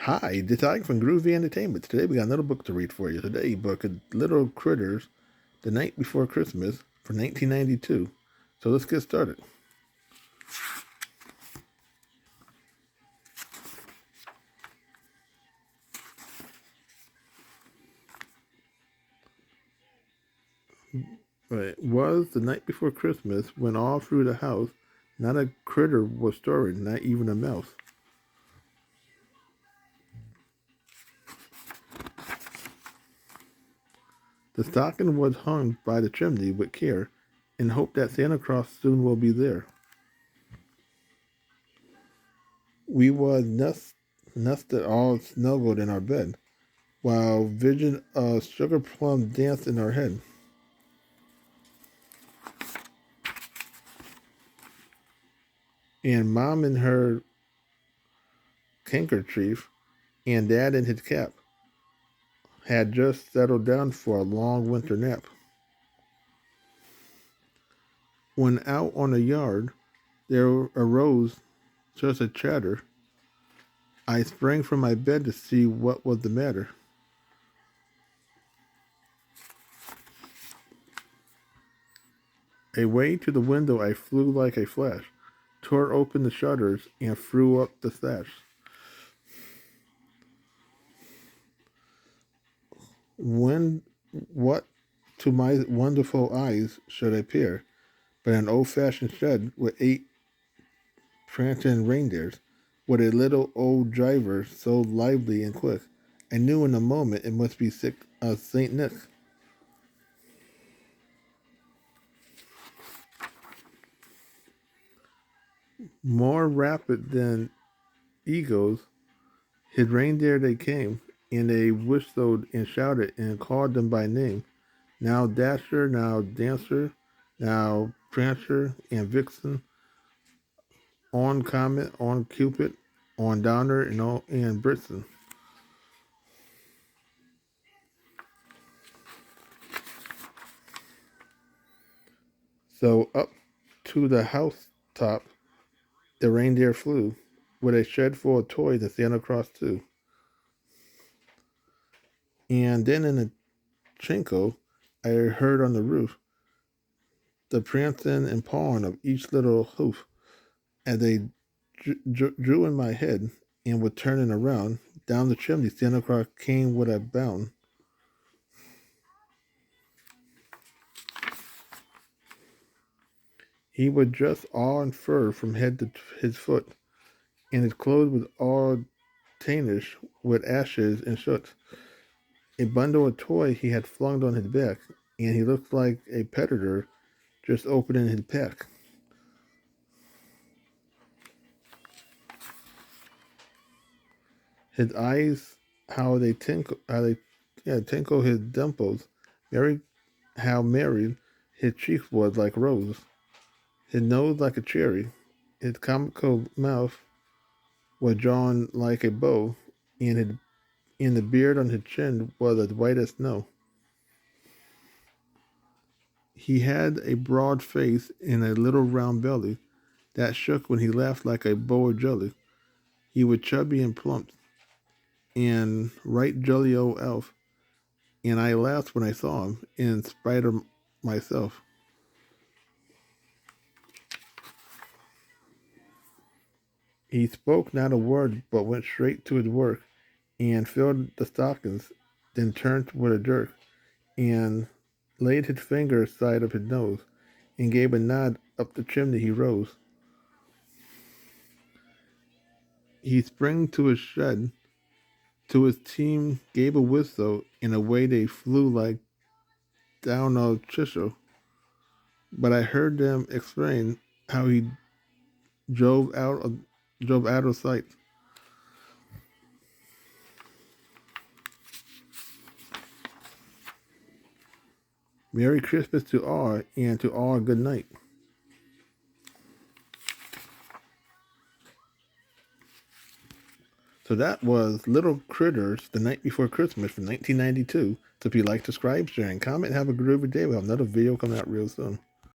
Hi, this is Ike from Groovy Entertainment. Today we got another book to read for you. Today, book Little Critters, The Night Before Christmas from 1992. So let's get started. It was the night before Christmas when all through the house not a critter was stirring, not even a mouse. The stocking was hung by the chimney with care in hope that Santa Claus soon will be there. We was nested all snuggled in our bed, while vision of sugar plum danced in our head. And Mom in her handkerchief and Dad in his cap had just settled down for a long winter nap. When out on the yard there arose such a chatter, I sprang from my bed to see what was the matter. Away to the window I flew like a flash, tore open the shutters, and threw up the sash. When what to my wonderful eyes should appear but an old-fashioned shed with 8 prancing reindeers, with a little old driver so lively and quick, I knew in a moment it must be Saint Nick. More rapid than eagles, his reindeer they came, and they whistled and shouted and called them by name. Now Dasher, now Dancer, now Prancer and Vixen, on Comet, on Cupid, on Donner, and Blitzen. So up to the housetop the reindeer flew, with a shed full of toys and Santa Claus too. And then in a twinkle, I heard on the roof the prancing and pawing of each little hoof as they drew in my head and were turning around. Down the chimney, Santa Claus came with a bound. He was dressed all in fur from head to his foot, and his clothes was all tarnished with ashes and soot. A bundle of toys he had flung on his back, and he looked like a predator just opening his pack. His eyes, tinkle his dimples. How merry his cheeks was like rose. His nose like a cherry. His comical mouth was drawn like a bow, and the beard on his chin was as white as snow. He had a broad face and a little round belly that shook when he laughed like a bowl of jelly. He was chubby and plump, and right jolly old elf, and I laughed when I saw him, in spite of myself. He spoke not a word, but went straight to his work, and filled the stockings, then turned with a jerk, and laid his finger aside of his nose, and gave a nod up the chimney he rose. He sprang to his shed, to his team gave a whistle, and away they flew like down a chisel. But I heard them explain how he drove out of drove out of sight. Merry Christmas to all, and to all good night. So that was Little Critters, The Night Before Christmas from 1992. So if you like, subscribe, share, and comment, have a groovy day. We'll have another video coming out real soon.